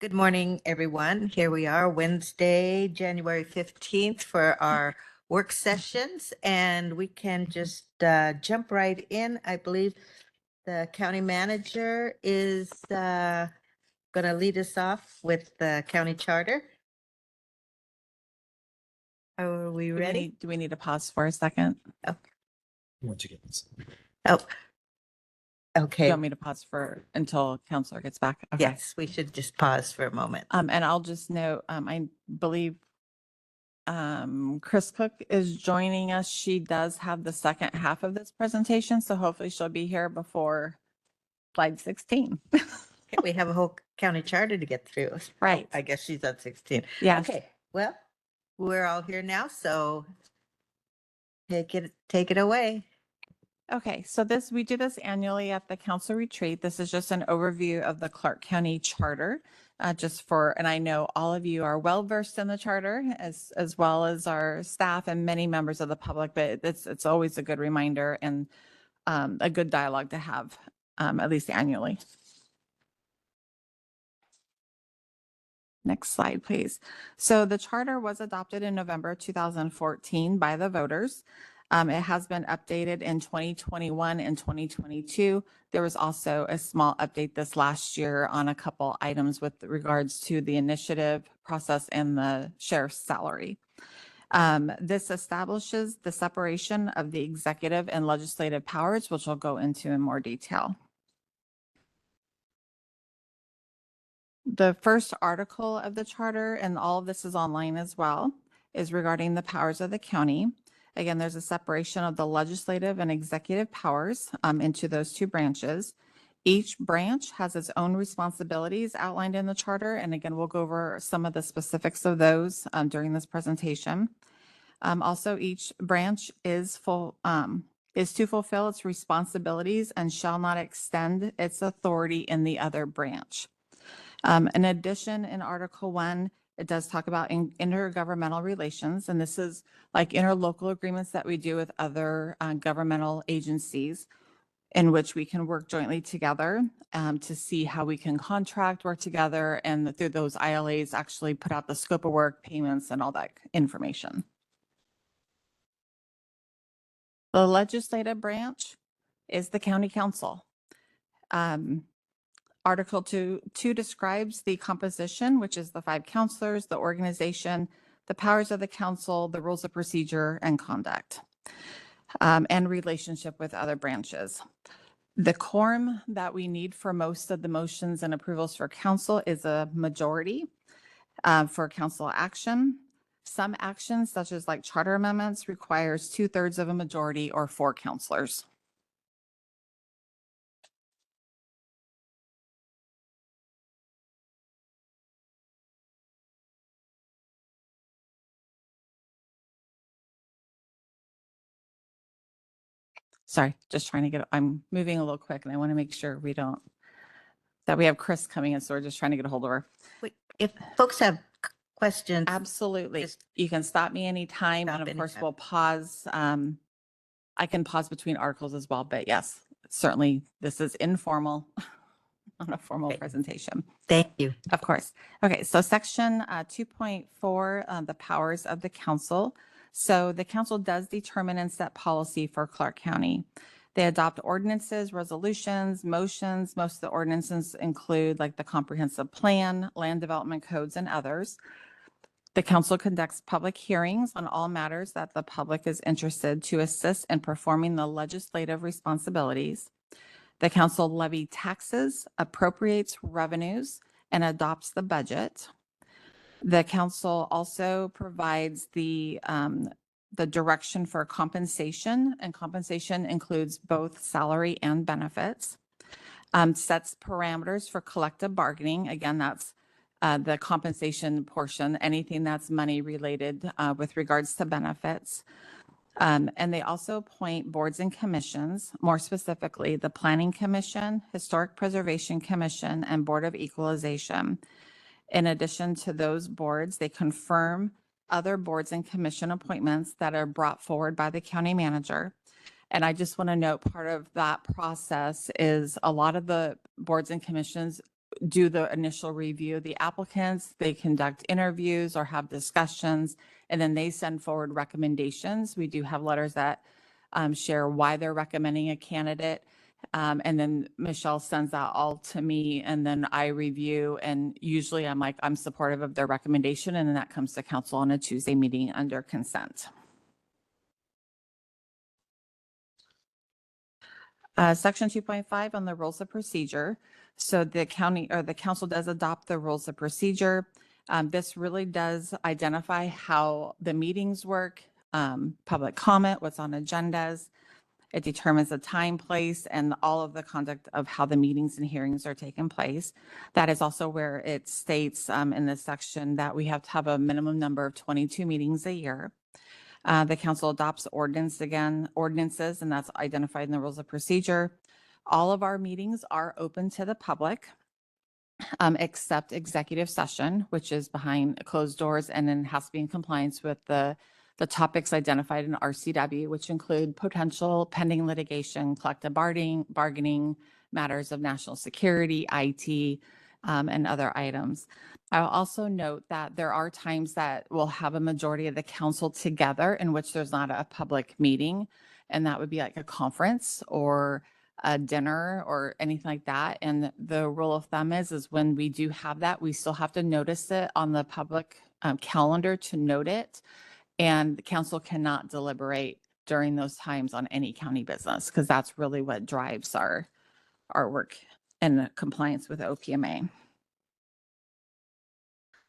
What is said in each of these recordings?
Good morning, everyone. Here we are, Wednesday, January 15th for our work sessions, and we can just jump right in. I believe the county manager is going to lead us off with the county charter. Are we ready? Do we need to pause for a second? Once you get this. Oh, Do you okay. want me to pause for until counselor gets back? Okay. Yes, we should just pause for a moment. And I'll just note, I believe Chris Cook is joining us. She does have the second half of this presentation, so hopefully she'll be here before slide 16. We have a whole county charter to get through. Right. I guess she's on 16. Yeah. Okay, well, we're all here now, so take it away. Okay, so we do this annually at the council retreat. This is just an overview of the Clark County Charter, and I know all of you are well versed in the charter as well as our staff and many members of the public, but it's always a good reminder and a good dialogue to have, at least annually. Next slide, please. So the charter was adopted in November 2014 by the voters. It has been updated in 2021 and 2022. There was also a small update this last year on a couple items with regards to the initiative process and the sheriff's salary. This establishes the separation of the executive and legislative powers, which we'll go into in more detail. The first article of the charter, and all of this is online as well, is regarding the powers of the county. Again, there's a separation of the legislative and executive powers into those two branches. Each branch has its own responsibilities outlined in the charter. And again, we'll go over some of the specifics of those during this presentation. Also, each branch is to fulfill its responsibilities and shall not extend its authority in the other branch. In addition, in Article 1, it does talk about intergovernmental relations, and this is like interlocal agreements that we do with other governmental agencies in which we can work jointly together to see how we can work together, and through those ILAs actually put out the scope of work, payments, and all that information. The legislative branch is the county council. Article 2 describes the composition, which is the 5 counselors, the organization, the powers of the council, the rules of procedure and conduct, and relationship with other branches. The quorum that we need for most of the motions and approvals for council is a majority for council action. Some actions, such as like charter amendments, requires 2/3 of a majority or 4 counselors. Sorry, just trying to I'm moving a little quick and I want to make sure that we have Chris coming in. So we're just trying to get a hold of her. Wait, if folks have questions. Absolutely. Just You can stop me anytime. And of course, anytime. we'll pause. I can pause between articles as well, but yes, certainly this is informal on a formal Okay. presentation. Thank you. Of course. Okay, so section 2.4, the powers of the council. So the council does determine and set policy for Clark County. They adopt ordinances, resolutions, motions. Most of the ordinances include like the comprehensive plan, land development codes, and others. The council conducts public hearings on all matters that the public is interested to assist in performing the legislative responsibilities. The council levies taxes, appropriates revenues, and adopts the budget. The council also provides the direction for compensation, and compensation includes both salary and benefits. Sets parameters for collective bargaining. Again, that's the compensation portion, anything that's money related with regards to benefits. And they also appoint boards and commissions, more specifically the Planning Commission, Historic Preservation Commission, and Board of Equalization. In addition to those boards, they confirm other boards and commission appointments that are brought forward by the county manager. And I just want to note part of that process is a lot of the boards and commissions do the initial review of the applicants, they conduct interviews or have discussions, and then they send forward recommendations. We do have letters that share why they're recommending a candidate. And then Michelle sends that all to me, and then I review, and usually I'm supportive of their recommendation, and then that comes to council on a Tuesday meeting under consent. Section 2.5 on the rules of procedure. So the county or the council does adopt the rules of procedure. This really does identify how the meetings work, public comment, what's on agendas. It determines the time, place, and all of the conduct of how the meetings and hearings are taking place. That is also where it states in this section that we have to have a minimum number of 22 meetings a year. The council adopts ordinances, and that's identified in the rules of procedure. All of our meetings are open to the public, except executive session, which is behind closed doors and then has to be in compliance with the topics identified in RCW, which include potential pending litigation, collective bargaining, matters of national security, IT, and other items. I'll also note that there are times that we'll have a majority of the council together in which there's not a public meeting, and that would be like a conference or a dinner or anything like that. And the rule of thumb is when we do have that, we still have to notice it on the public calendar to note it. And the council cannot deliberate during those times on any county business, because that's really what drives our work in compliance with OPMA.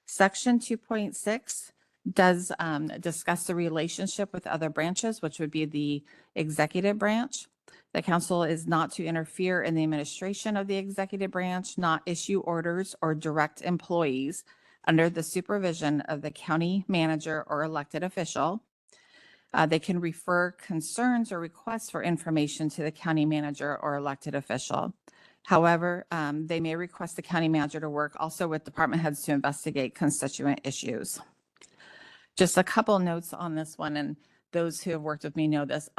Section 2.6 does discuss the relationship with other branches, which would be the executive branch. The council is not to interfere in the administration of the executive branch, not issue orders or direct employees under the supervision of the county manager or elected official. They can refer concerns or requests for information to the county manager or elected official. However, they may request the county manager to work also with department heads to investigate constituent issues. Just a couple notes on this one, and those who have worked with me know this.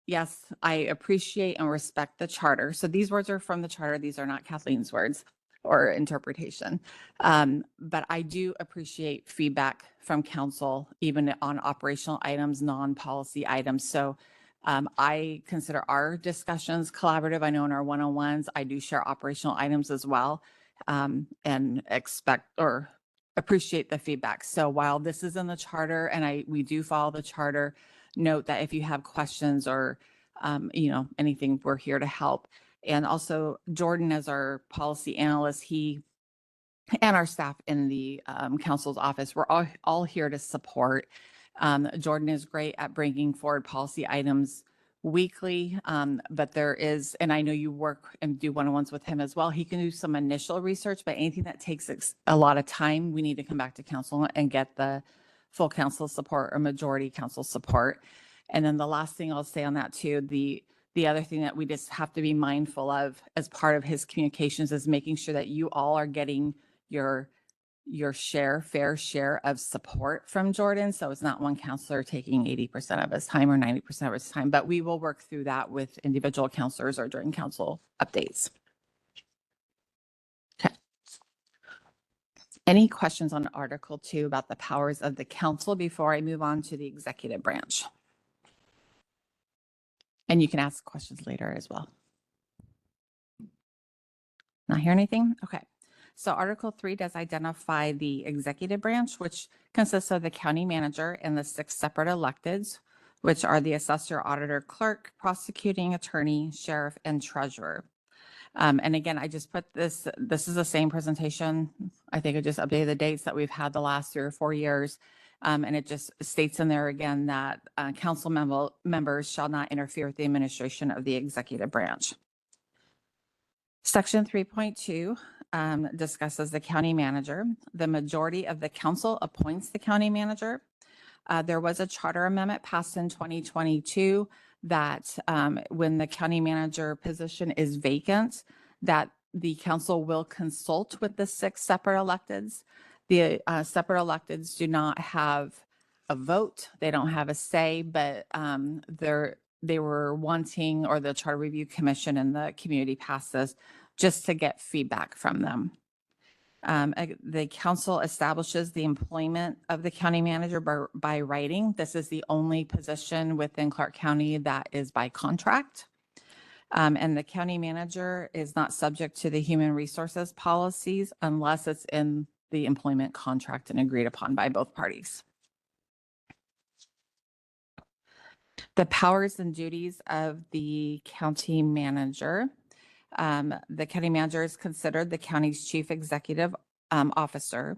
Yes, I appreciate and respect the charter. So these words are from the charter. These are not Kathleen's words or interpretation. But I do appreciate feedback from council, even on operational items, non-policy items. So I consider our discussions collaborative. I know in our one-on-ones, I do share operational items as well, and expect or appreciate the feedback. So while this is in the charter and we do follow the charter, note that if you have questions or anything, we're here to help. And also Jordan, as our policy analyst, he and our staff in the council's office, we're all here to support. Jordan is great at bringing forward policy items weekly, but there is, and I know you work and do one-on-ones with him as well. He can do some initial research, but anything that takes a lot of time, we need to come back to council and get the full council support or majority council support. And then the last thing I'll say on that too, the other thing that we just have to be mindful of as part of his communications is making sure that you all are getting your fair share of support from Jordan. So it's not one counselor taking 80% of his time or 90% of his time, but we will work through that with individual counselors or during council updates. Okay. Any questions on Article 2 about the powers of the council before I move on to the executive branch? And you can ask questions later as well. Not hear anything? Okay. So Article 3 does identify the executive branch, which consists of the county manager and the 6 separate electeds, which are the assessor, auditor, clerk, prosecuting attorney, sheriff, and treasurer. And again, I just put this is the same presentation. I think I just updated the dates that we've had the last 3 or 4 years. And it just states in there again that council members shall not interfere with the administration of the executive branch. Section 3.2 discusses the county manager. The majority of the council appoints the county manager. There was a charter amendment passed in 2022 that when the county manager position is vacant, that the council will consult with the 6 separate electeds. The separate electeds do not have a vote. They don't have a say, but they were wanting, or the Charter Review Commission and the community passed this, just to get feedback from them. The council establishes the employment of the county manager by writing. This is the only position within Clark County that is by contract. And the county manager is not subject to the human resources policies unless it's in the employment contract and agreed upon by both parties. The powers and duties of the county manager. The county manager is considered the county's chief executive officer.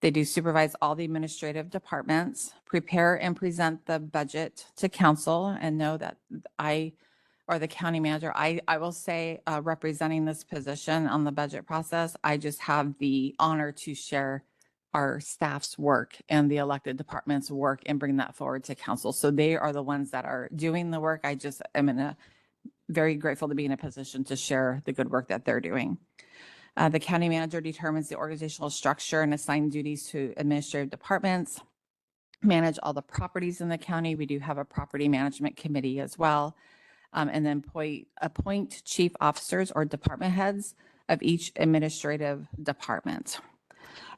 They do supervise all the administrative departments, prepare and present the budget to council, and know that the county manager, I will say, representing this position on the budget process, I just have the honor to share our staff's work and the elected department's work and bring that forward to council. So they are the ones that are doing the work. I just am very grateful to be in a position to share the good work that they're doing. The county manager determines the organizational structure and assign duties to administrative departments, manage all the properties in the county. We do have a property management committee as well. And then appoint chief officers or department heads of each administrative department.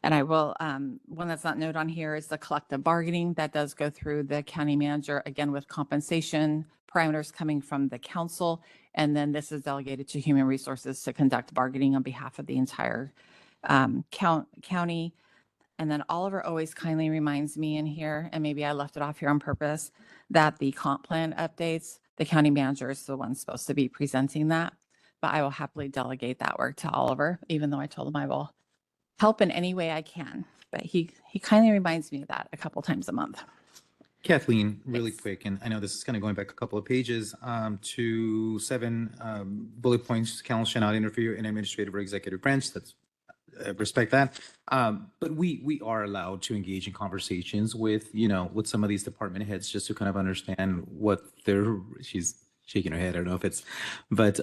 And I will, one that's not noted on here is the collective bargaining that does go through the county manager, again, with compensation parameters coming from the council. And then this is delegated to human resources to conduct bargaining on behalf of the entire county. And then Oliver always kindly reminds me in here, and maybe I left it off here on purpose, that the comp plan updates, the county manager is the one supposed to be presenting that. But I will happily delegate that work to Oliver, even though I told him I will help in any way I can. But he kindly reminds me of that a couple times a month. Kathleen, really Yes. quick, and I know this is kind of going back a couple of pages, to 7 bullet points. Council shall not interfere in administrative or executive branch. That's respect that. But we are allowed to engage in conversations with some of these department heads just to kind of understand what she's shaking her head. I don't know if it's, but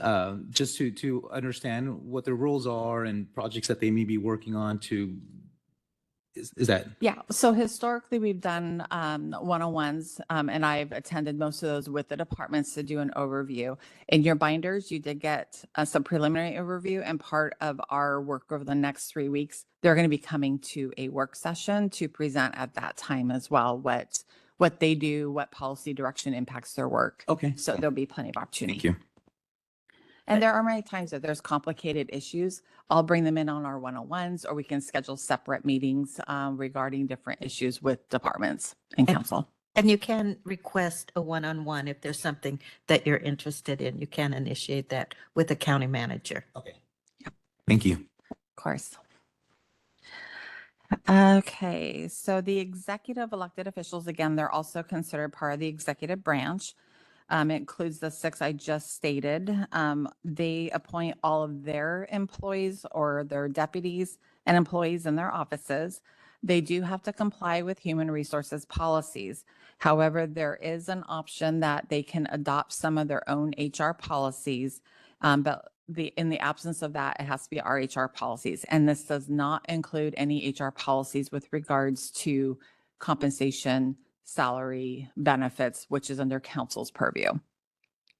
just to understand what their roles are and projects that they may be working on is that? Yeah, so historically, we've done one-on-ones, and I've attended most of those with the departments to do an overview. In your binders, you did get some preliminary overview, and part of our work over the next 3 weeks, they're going to be coming to a work session to present at that time as well, what they do, what policy direction impacts their work. Okay. So there'll be plenty of opportunity. Thank you. And there are many times that there's complicated issues. I'll bring them in on our one-on-ones, or we can schedule separate meetings regarding different issues with departments and council. And you can request a one-on-one if there's something that you're interested in. You can initiate that with the county manager. Okay. Thank you. Of course. Okay, so the executive elected officials, again, they're also considered part of the executive branch. It includes the 6 I just stated. They appoint all of their employees or their deputies and employees in their offices. They do have to comply with human resources policies. However, there is an option that they can adopt some of their own HR policies, but in the absence of that, it has to be our HR policies. And this does not include any HR policies with regards to compensation, salary, benefits, which is under council's purview.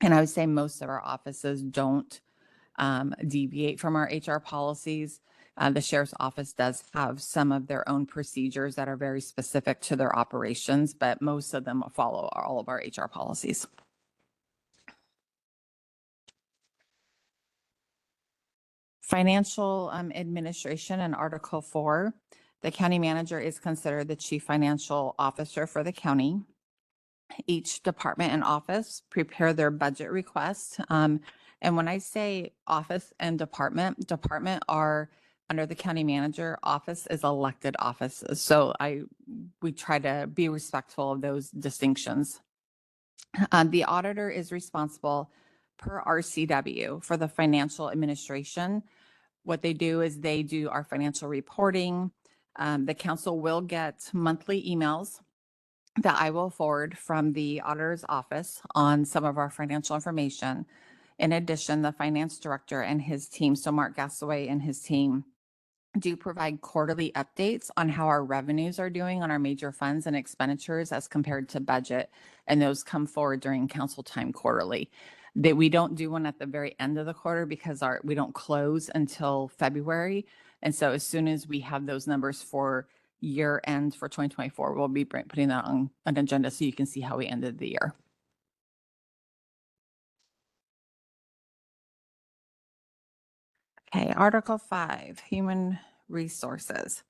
And I would say most of our offices don't deviate from our HR policies. The sheriff's office does have some of their own procedures that are very specific to their operations, but most of them follow all of our HR policies. Financial administration in Article 4. The county manager is considered the chief financial officer for the county. Each department and office prepare their budget requests. And when I say office and department are under the county manager. Office is elected offices. So we try to be respectful of those distinctions. The auditor is responsible per RCW for the financial administration. What they do is they do our financial reporting. The council will get monthly emails that I will forward from the auditor's office on some of our financial information. In addition, the finance director and his team, so Mark Gassaway and his team, do provide quarterly updates on how our revenues are doing on our major funds and expenditures as compared to budget. And those come forward during council time quarterly. That we don't do one at the very end of the quarter because we don't close until February. And so as soon as we have those numbers for year end for 2024, we'll be putting that on an agenda so you can see how we ended the year. Okay, Article 5, Human Resources.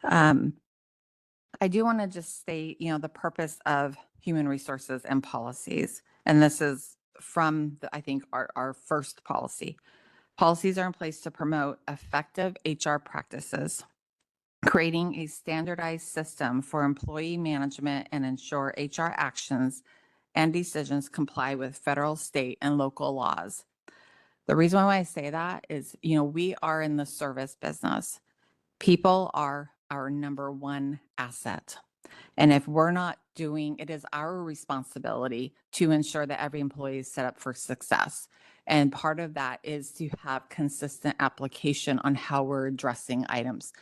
I do want to just state, the purpose of human resources and policies. And this is from, I think, our first policy. Policies are in place to promote effective HR practices, creating a standardized system for employee management and ensure HR actions and decisions comply with federal, state, and local laws. The reason why I say that is, we are in the service business. People are our number one asset. And if we're not doing, it is our responsibility to ensure that every employee is set up for success. And part of that is to have consistent application on how we're addressing items.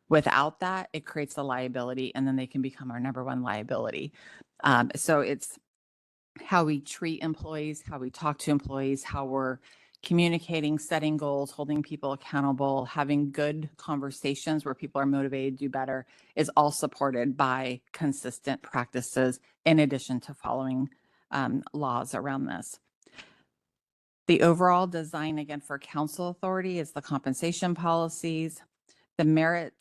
Without that, it creates a liability, and then they can become our number one liability. So it's how we treat employees, how we talk to employees, how we're communicating, setting goals, holding people accountable, having good conversations where people are motivated to do better is all supported by consistent practices in addition to following laws around this. The overall design, again, for council authority is the compensation policies, the merit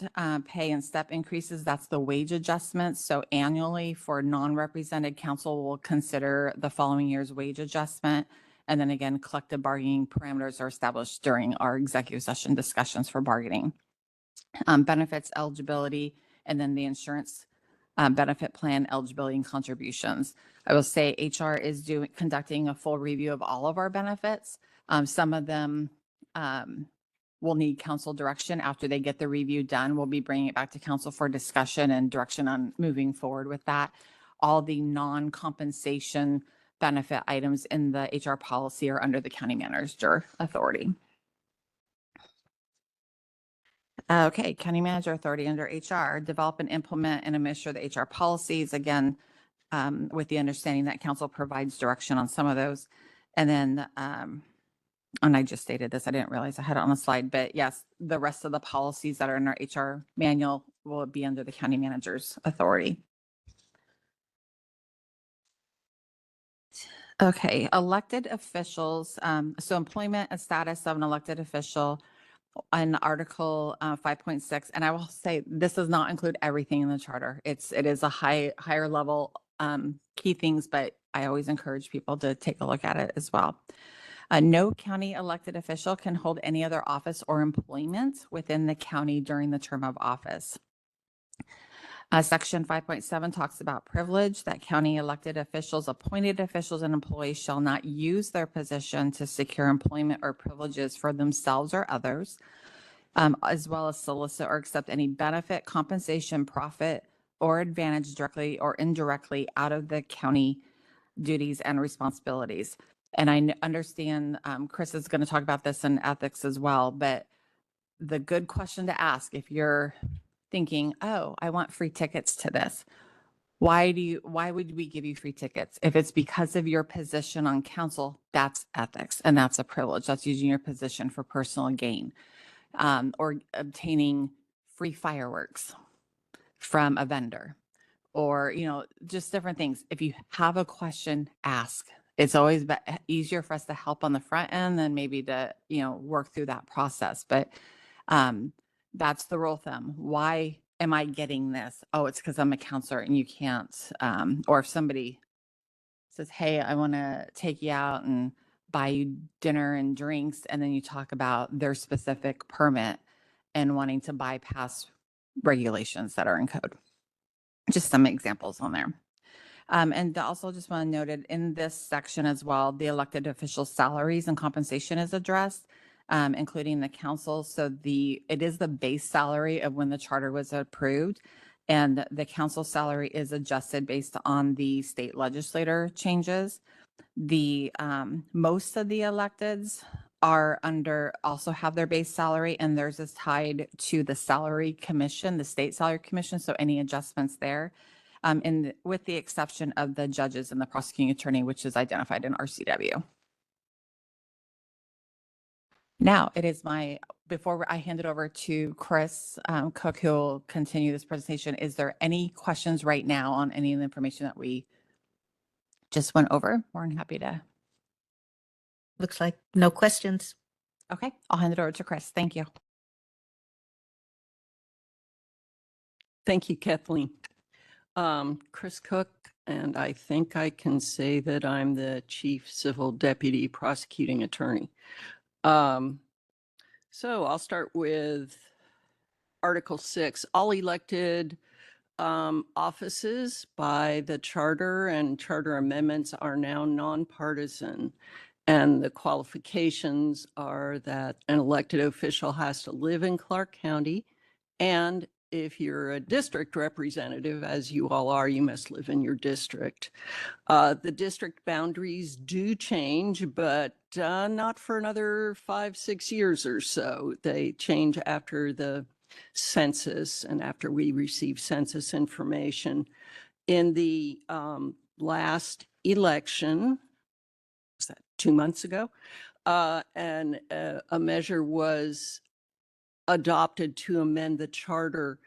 pay and step increases, that's the wage adjustments. So annually for non-represented council, we'll consider the following year's wage adjustment. And then again, collective bargaining parameters are established during our executive session discussions for bargaining. Benefits eligibility, and then the insurance benefit plan eligibility and contributions. I will say HR is conducting a full review of all of our benefits. Some of them will need council direction after they get the review done. We'll be bringing it back to council for discussion and direction on moving forward with that. All the non-compensation benefit items in the HR policy are under the county manager authority. Okay, county manager authority under HR, develop and implement and administer the HR policies, again, with the understanding that council provides direction on some of those. And then, and I just stated this, I didn't realize I had it on the slide, but yes, the rest of the policies that are in our HR manual will be under the county manager's authority. Okay, elected officials. So employment and status of an elected official on Article 5.6, and I will say this does not include everything in the charter. It is a higher level key things, but I always encourage people to take a look at it as well. No county elected official can hold any other office or employment within the county during the term of office. Section 5.7 talks about privilege, that county elected officials, appointed officials, and employees shall not use their position to secure employment or privileges for themselves or others, as well as solicit or accept any benefit, compensation, profit, or advantage directly or indirectly out of the county duties and responsibilities. And I understand Chris is going to talk about this in ethics as well, but the good question to ask if you're thinking, oh, I want free tickets to this. Why would we give you free tickets? If it's because of your position on council, that's ethics and that's a privilege. That's using your position for personal gain, or obtaining free fireworks from a vendor, or, just different things. If you have a question, ask. It's always easier for us to help on the front end than maybe to, work through that process. But that's the rule of thumb. Why am I getting this? Oh, it's because I'm a counselor and you can't. Or if somebody says, hey, I want to take you out and buy you dinner and drinks, and then you talk about their specific permit and wanting to bypass regulations that are in code. Just some examples on there. And also just want to note it in this section as well, the elected officials' salaries and compensation is addressed, including the council. So it is the base salary of when the charter was approved, and the council salary is adjusted based on the state legislator changes. The most of the electeds are also have their base salary, and theirs is tied to the salary commission, the state salary commission. So any adjustments there, and with the exception of the judges and the prosecuting attorney, which is identified in RCW. Now it is before I hand it over to Chris Cook, who will continue this presentation, is there any questions right now on any of the information that we just went over? More than happy to. Looks like no questions. Okay, I'll hand it over to Chris. Thank you. Thank you, Kathleen. Chris Cook, and I think I can say that I'm the Chief Civil Deputy Prosecuting Attorney. So I'll start with Article 6. All elected offices by the charter and charter amendments are now nonpartisan. And the qualifications are that an elected official has to live in Clark County, and if you're a district representative, as you all are, you must live in your district. The district boundaries do change, but not for another 5-6 years or so. They change after the census and after we receive census information. In the last election, was that 2 months ago? And a measure was adopted to amend the charter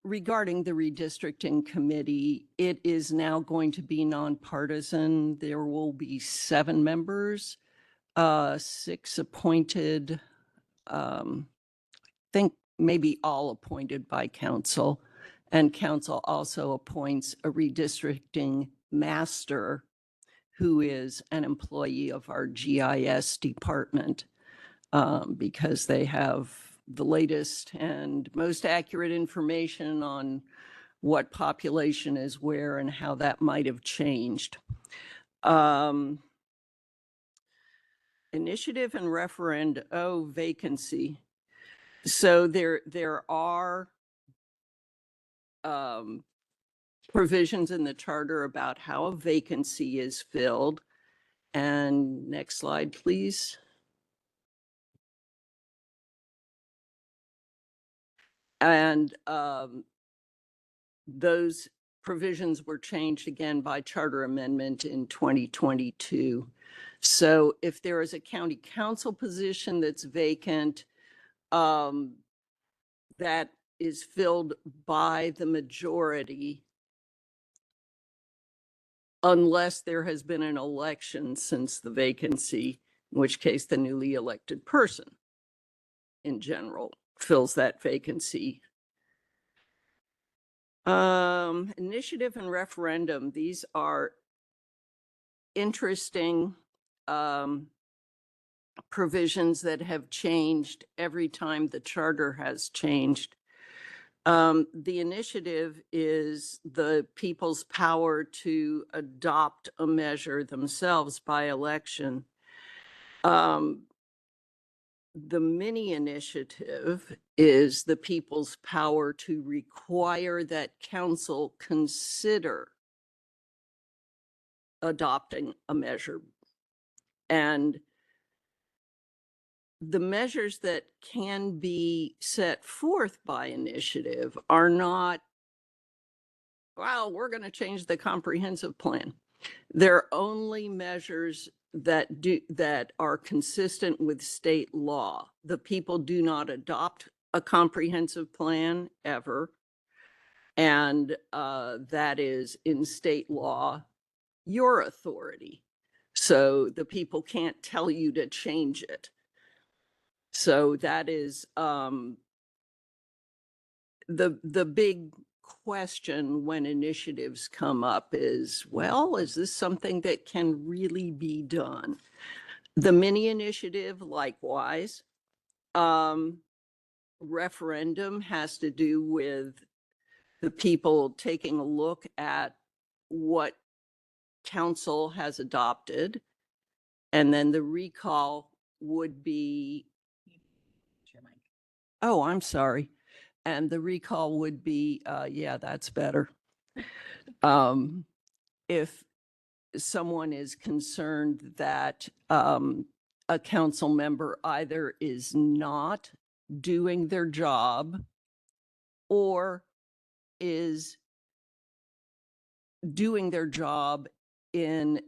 regarding the redistricting committee. It is now going to be nonpartisan. There will be 7 members, 6 appointed, I think maybe all appointed by council. And council also appoints a redistricting master who is an employee of our GIS department. Because they have the latest and most accurate information on what population is where and how that might have changed. Initiative and referendum, vacancy. So there are provisions in the charter about how a vacancy is filled. And next slide, please. And those provisions were changed again by charter amendment in 2022. So if there is a county council position that's vacant, that is filled by the majority, unless there has been an election since the vacancy, in which case the newly elected person in general fills that vacancy. Initiative and referendum, these are interesting provisions that have changed every time the charter has changed. The initiative is the people's power to adopt a measure themselves by election. The mini initiative is the people's power to require that council consider adopting a measure. And the measures that can be set forth by initiative are not, well, we're going to change the comprehensive plan. They're only measures that are consistent with state law. The people do not adopt a comprehensive plan ever. And that is in state law, your authority. So the people can't tell you to change it. So that is the big question when initiatives come up is, well, is this something that can really be done? The mini initiative, likewise. Referendum has to do with the people taking a look at what council has adopted. And then the recall would be, oh, I'm sorry. And the recall would be, yeah, that's better. If someone is concerned that a council member either is not doing their job or is doing their job in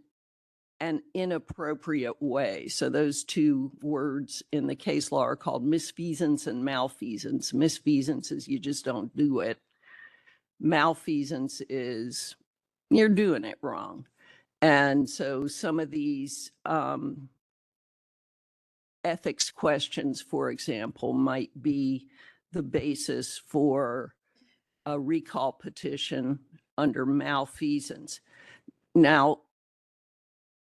an inappropriate way. So those two words in the case law are called misfeasance and malfeasance. Misfeasance is you just don't do it. Malfeasance is you're doing it wrong. And so some of these ethics questions, for example, might be the basis for a recall petition under malfeasance. Now,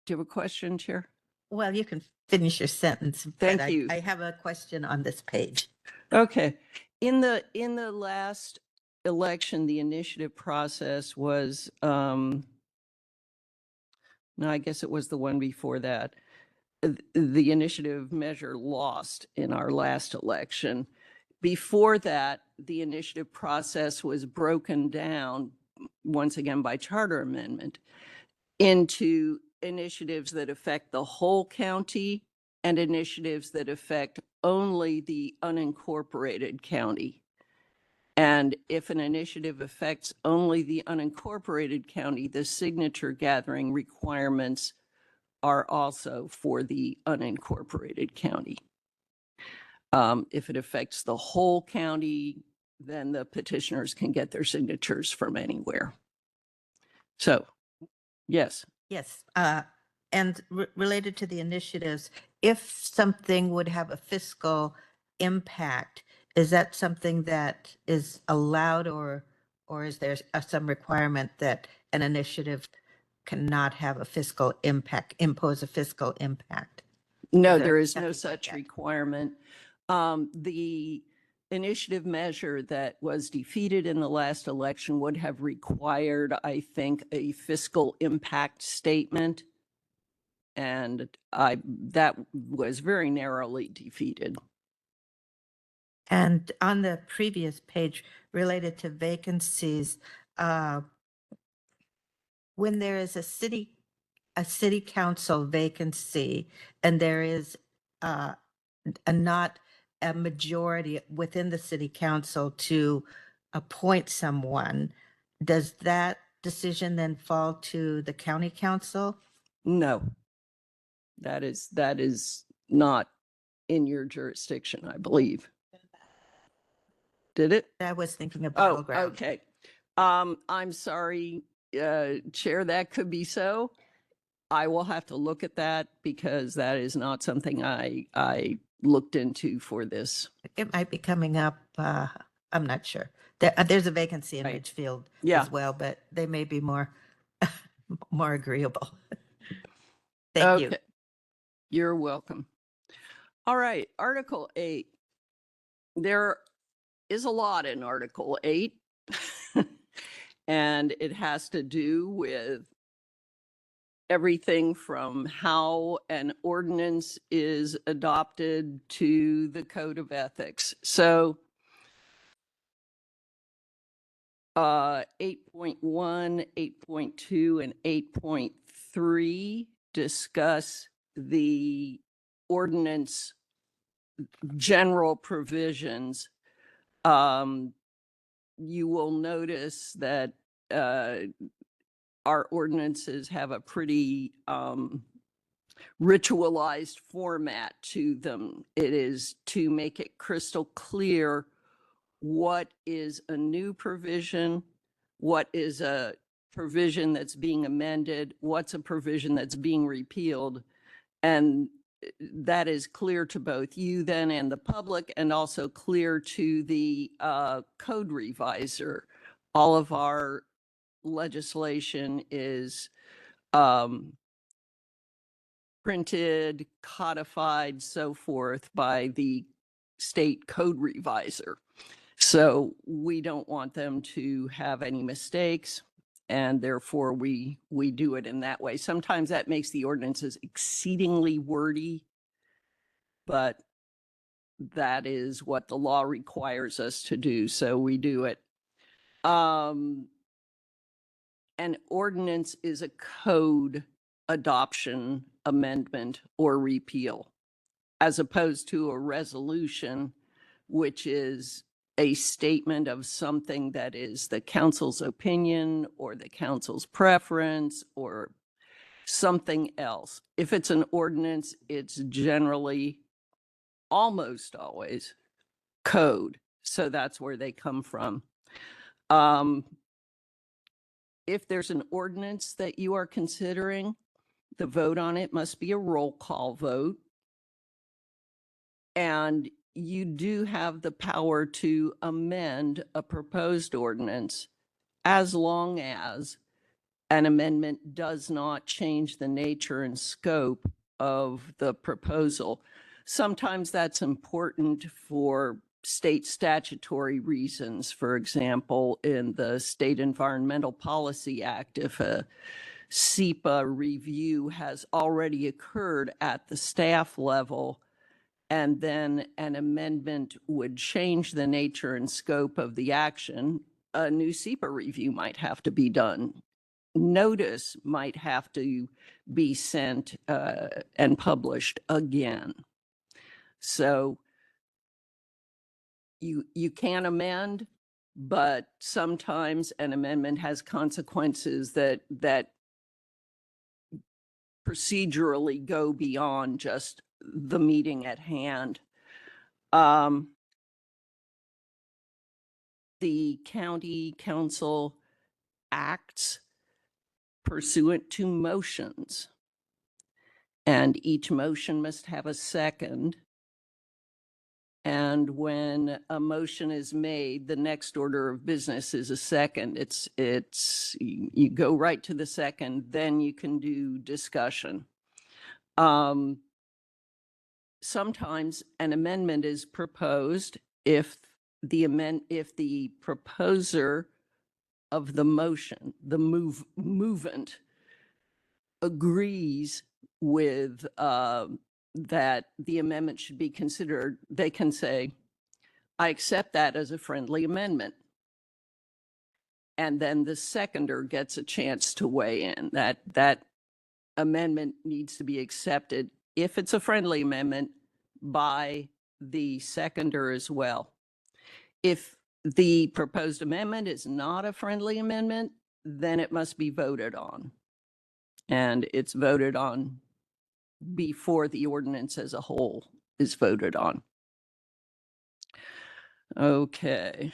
do you have a question, Chair? Well, you can finish your sentence. but Thank I- you. I have a question on this page. Okay. In the last election, the initiative process was, no, I guess it was the one before that. The initiative measure lost in our last election. Before that, the initiative process was broken down, once again by charter amendment, into initiatives that affect the whole county and initiatives that affect only the unincorporated county. And if an initiative affects only the unincorporated county, the signature gathering requirements are also for the unincorporated county. If it affects the whole county, then the petitioners can get their signatures from anywhere. So, yes. Yes, and related to the initiatives, if something would have a fiscal impact, is that something that is allowed or is there some requirement that an initiative cannot have a fiscal impact, impose a fiscal impact? No, Is there is something no like such that? requirement. The initiative measure that was defeated in the last election would have required, I think, a fiscal impact statement. And that was very narrowly defeated. And on the previous page related to vacancies, when there is a city council vacancy and there is not a majority within the city council to appoint someone, does that decision then fall to the county council? No, that is not in your jurisdiction, I believe. Did it? I was thinking of Oh, battleground. okay. I'm sorry, Chair, that could be so. I will have to look at that because that is not something I looked into for this. It might be coming up, I'm not sure. There's a vacancy in Right. Ridgefield Yeah. as well, but they may be more, more agreeable. Thank you. Okay. You're welcome. All right, Article 8. There is a lot in Article 8. And it has to do with everything from how an ordinance is adopted to the code of ethics. So 8.1, 8.2, and 8.3 discuss the ordinance general provisions. You will notice that our ordinances have a pretty ritualized format to them. It is to make it crystal clear what is a new provision, what is a provision that's being amended, what's a provision that's being repealed. And that is clear to both you then and the public, and also clear to the code reviser. All of our legislation is printed, codified, so forth by the state code reviser. So we don't want them to have any mistakes, and therefore we do it in that way. Sometimes that makes the ordinances exceedingly wordy, but that is what the law requires us to do, so we do it. An ordinance is a code adoption, amendment, or repeal, as opposed to a resolution, which is a statement of something that is the council's opinion or the council's preference, or something else. If it's an ordinance, it's generally almost always code. So that's where they come from. If there's an ordinance that you are considering, the vote on it must be a roll call vote. And you do have the power to amend a proposed ordinance as long as an amendment does not change the nature and scope of the proposal. Sometimes that's important for state statutory reasons. For example, in the State Environmental Policy Act, if a SEPA review has already occurred at the staff level, and then an amendment would change the nature and scope of the action, a new SEPA review might have to be done. Notice might have to be sent and published again. So you can amend, but sometimes an amendment has consequences that procedurally go beyond just the meeting at hand. The county council acts pursuant to motions, and each motion must have a second. And when a motion is made, the next order of business is a second. You go right to the second, then you can do discussion. Sometimes an amendment is proposed if the proposer of the motion, the movant, agrees with that the amendment should be considered, they can say, I accept that as a friendly amendment. And then the seconder gets a chance to weigh in. That amendment needs to be accepted, if it's a friendly amendment, by the seconder as well. If the proposed amendment is not a friendly amendment, then it must be voted on. And it's voted on before the ordinance as a whole is voted on. Okay.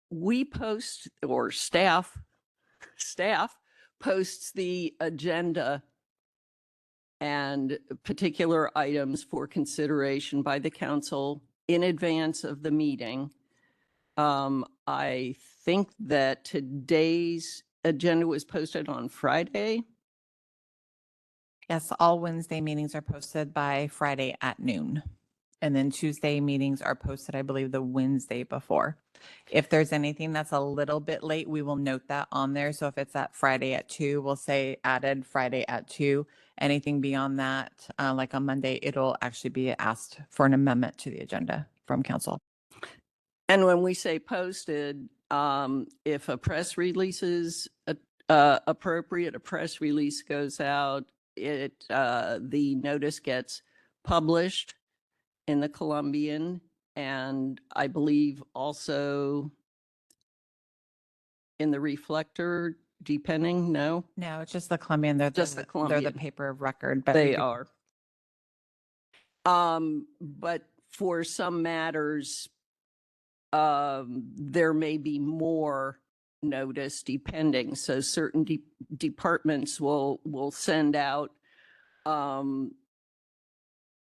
We post, or staff posts the agenda and particular items for consideration by the council in advance of the meeting. I think that today's agenda was posted on Friday. Yes, all Wednesday meetings are posted by Friday at noon. And then Tuesday meetings are posted, I believe, the Wednesday before. If there's anything that's a little bit late, we will note that on there. So if it's at Friday at 2, we'll say added Friday at 2. Anything beyond that, like on Monday, it'll actually be asked for an amendment to the agenda from council. And when we say posted, if a press release is appropriate, a press release goes out, the notice gets published in the Columbian, and I believe also in the Reflector, depending, no? No, it's just the Columbian. They're Just the they're the Columbian. paper of record. But we They do- are. But for some matters, there may be more notice depending. So certain departments will send out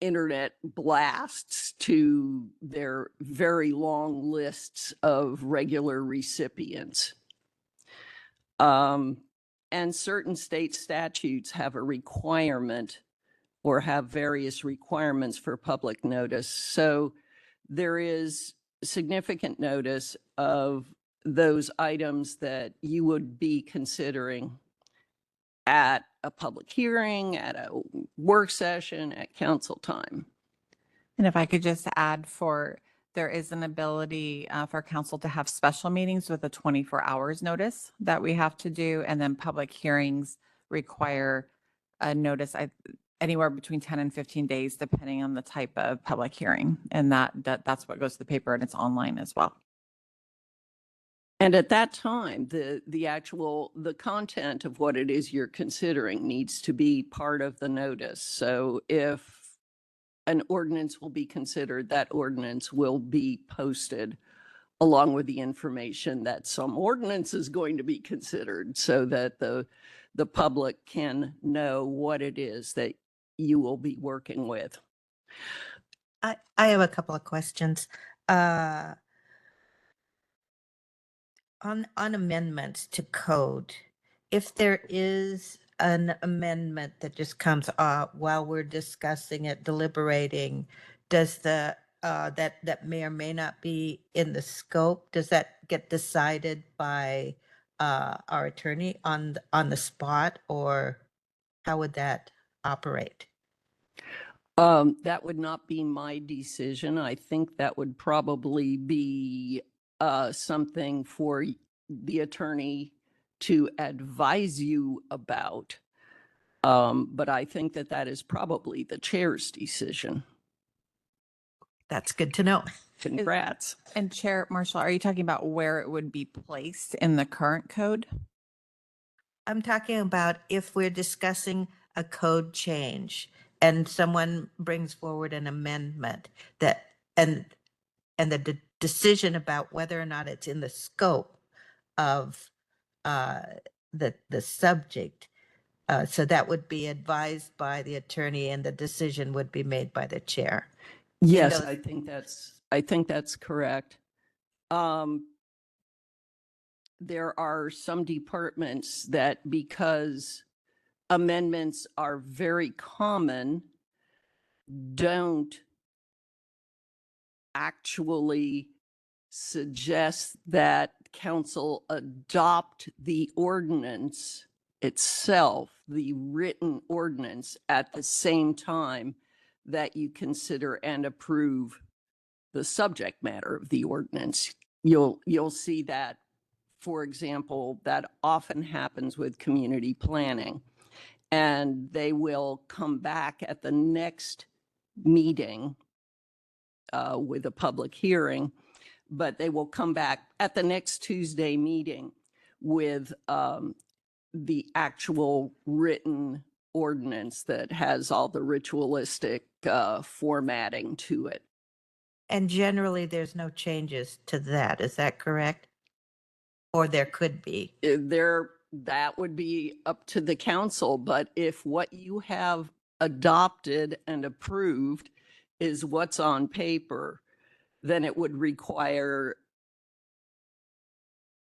internet blasts to their very long lists of regular recipients. And certain state statutes have a requirement or have various requirements for public notice. So there is significant notice of those items that you would be considering at a public hearing, at a work session, at council time. And if I could just add, there is an ability for council to have special meetings with a 24 hours notice that we have to do. And then public hearings require a notice anywhere between 10 and 15 days, depending on the type of public hearing. And that's what goes to the paper, and it's online as well. And at that time, the content of what it is you're considering needs to be part of the notice. So if an ordinance will be considered, that ordinance will be posted along with the information that some ordinance is going to be considered, so that the public can know what it is that you will be working with. I have a couple of questions. On amendments to code, if there is an amendment that just comes up while we're discussing it, deliberating, does that may or may not be in the scope, does that get decided by our attorney on the spot, or how would that operate? That would not be my decision. I think that would probably be something for the attorney to advise you about. But I think that is probably the chair's decision. That's good to know. Congrats. And Chair Marshall, are you talking about where it would be placed in the current code? I'm talking about if we're discussing a code change and someone brings forward an amendment that, and the decision about whether or not it's in the scope of the subject. So that would be advised by the attorney and the decision would be made by the chair. Yes, those- I think that's correct. There are some departments that, because amendments are very common, don't actually suggest that council adopt the ordinance itself, the written ordinance, at the same time that you consider and approve the subject matter of the ordinance. You'll see that, for example, that often happens with community planning. And they will come back at the next meeting with a public hearing, but they will come back at the next Tuesday meeting with the actual written ordinance that has all the ritualistic formatting to it. And generally, there's no changes to that. Is that correct? Or there could be? That would be up to the council, but if what you have adopted and approved is what's on paper, then it would require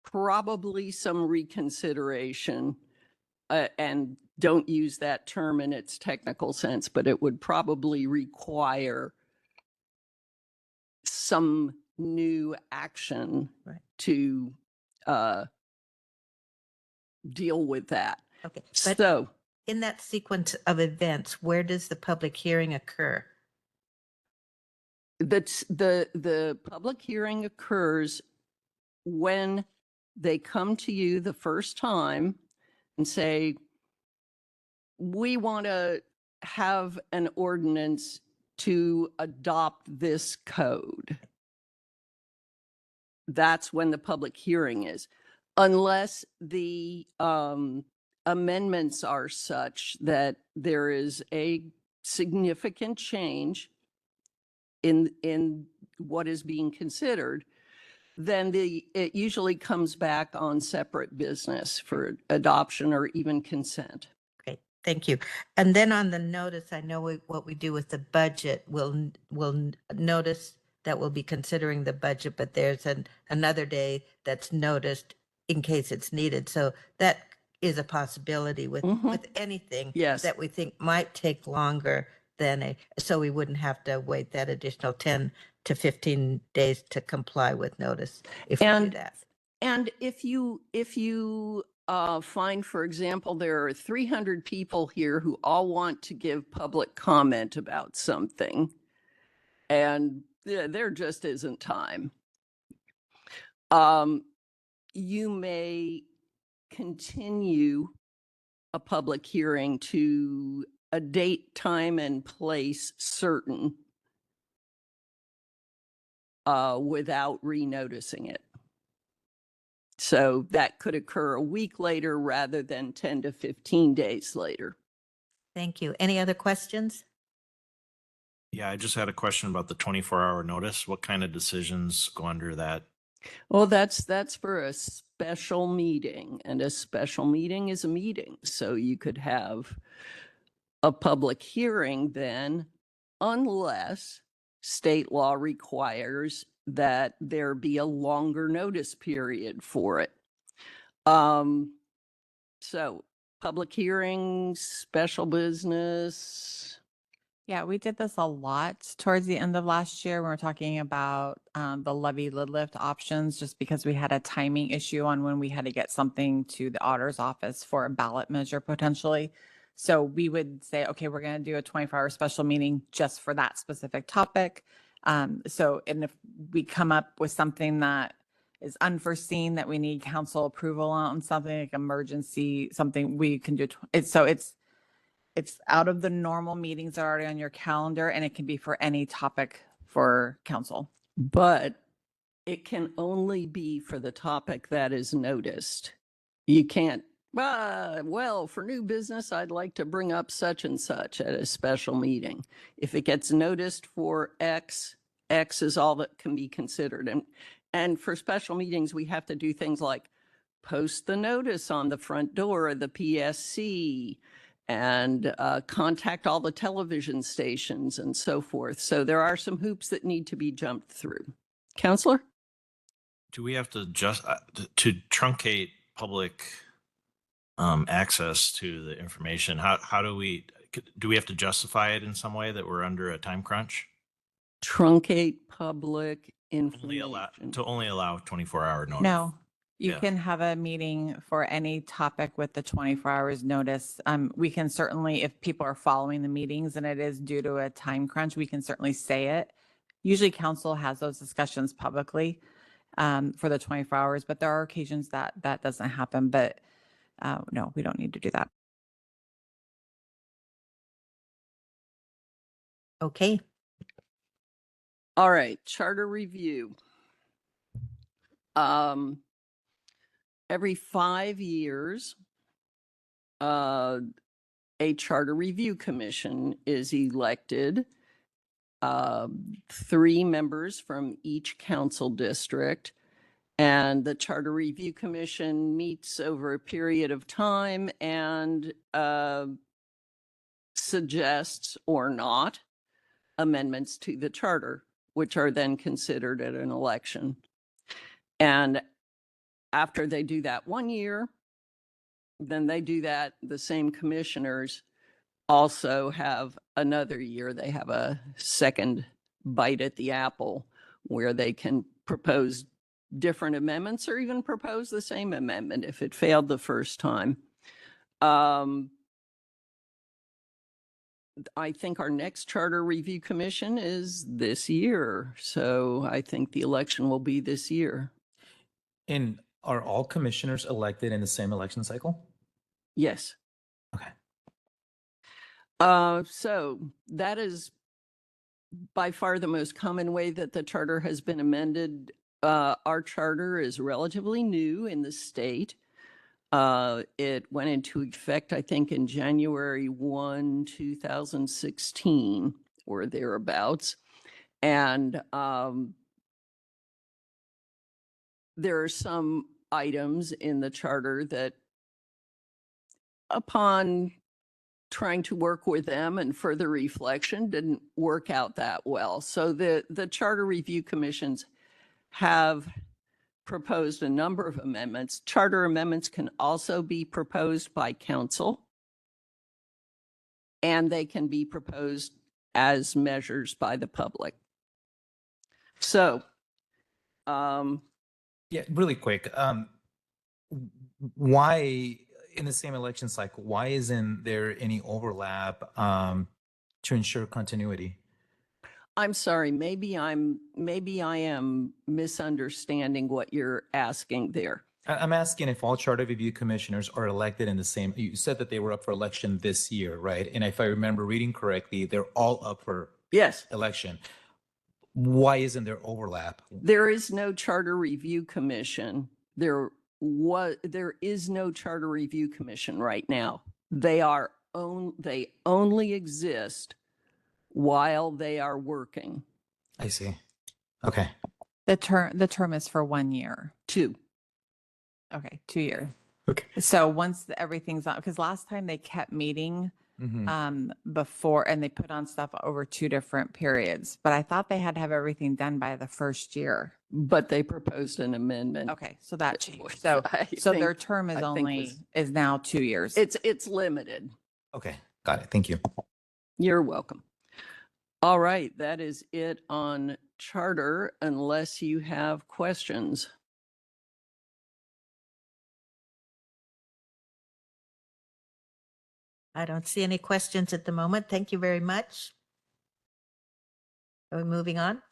probably some reconsideration. And don't use that term in its technical sense, but it would probably require some new action Right. to deal with that. Okay, but So in that sequence of events, where does the public hearing occur? the public hearing occurs when they come to you the first time and say, we want to have an ordinance to adopt this code. That's when the public hearing is, unless the amendments are such that there is a significant change in what is being considered, then it usually comes back on separate business for adoption or even consent. Great, thank you. And then on the notice, I know what we do with the budget, we'll notice that we'll be considering the budget, but there's another day that's noticed in case it's needed. So that is a possibility with anything Yes. that we think might take longer than so we wouldn't have to wait that additional 10 to 15 days to comply with notice if we do And- that. And if you find, for example, there are 300 people here who all want to give public comment about something, and there just isn't time, you may continue a public hearing to a date, time, and place certain without renoticing it. So that could occur a week later rather than 10 to 15 days later. Thank you. Any other questions? Yeah, I just had a question about the 24-hour notice. What kind of decisions go under that? Well, that's for a special meeting, and a special meeting is a meeting. So you could have a public hearing then, unless state law requires that there be a longer notice period for it. So public hearings, special business. Yeah, we did this a lot towards the end of last year when we we're talking about the levy lid lift options, just because we had a timing issue on when we had to get something to the auditor's office for a ballot measure potentially. So we would say, okay, we're going to do a 24-hour special meeting just for that specific topic. And if we come up with something that is unforeseen that we need council approval on, something like emergency, something we can do. It's out of the normal meetings that are already on your calendar, and it can be for any topic for council. But it can only be for the topic that is noticed. You can't, well, for new business, I'd like to bring up such and such at a special meeting. If it gets noticed for X, X is all that can be considered. And for special meetings, we have to do things like post the notice on the front door of the PSC, and contact all the television stations and so forth. So there are some hoops that need to be jumped through. Counselor? Do we have to to truncate public access to the information? How do we have to justify it in some way that we're under a time crunch? Truncate public Only allow 24-hour notice. No, you Yeah. can have a meeting for any topic with the 24 hours notice. We can certainly, if people are following the meetings and it is due to a time crunch, we can certainly say it. Usually council has those discussions publicly for the 24 hours, but there are occasions that that doesn't happen. But no, we don't need to do that. Okay. All right, charter review. Every 5 years, a charter review commission is elected. 3 members from each council district. And the Charter Review Commission meets over a period of time and suggests or not amendments to the charter, which are then considered at an election. And after they do that 1 year, then they do that, the same commissioners also have another year. They have a second bite at the apple where they can propose different amendments or even propose the same amendment if it failed the first time. I think our next charter review commission is this year. So I think the election will be this year. And are all commissioners elected in the same election cycle? Yes. Okay. So that is by far the most common way that the charter has been amended. Our charter is relatively new in the state. It went into effect, I think, in January 1, 2016 or thereabouts. And there are some items in the charter that, upon trying to work with them and further reflection, didn't work out that well. So the charter review commissions have proposed a number of amendments. Charter amendments can also be proposed by council, and they can be proposed as measures by the public. So, Yeah, really quick. Why, in the same election cycle, why isn't there any overlap to ensure continuity? I'm sorry, maybe I am misunderstanding what you're asking there. I'm asking if all charter review commissioners are elected in the same, you said that they were up for election this year, right? And if I remember reading correctly, they're all up for Yes, election. Why isn't there overlap? there is no charter review commission. There there is no Charter Review Commission right now. They only exist while they are working. I see. Okay. The term is for 1 year. Two. Okay, 2 years. Okay. So once everything's on, because last time they kept meeting before and they put on stuff over 2 different periods, but I thought they had to have everything done by the first year. But they proposed an amendment. Okay, so that which changed. So I their think- term I is think was- is now 2 years. It's limited. Okay. Got it. Thank you. You're welcome. All right, that is it on charter unless you have questions. I don't see any questions at the moment. Thank you very much. Are we moving on?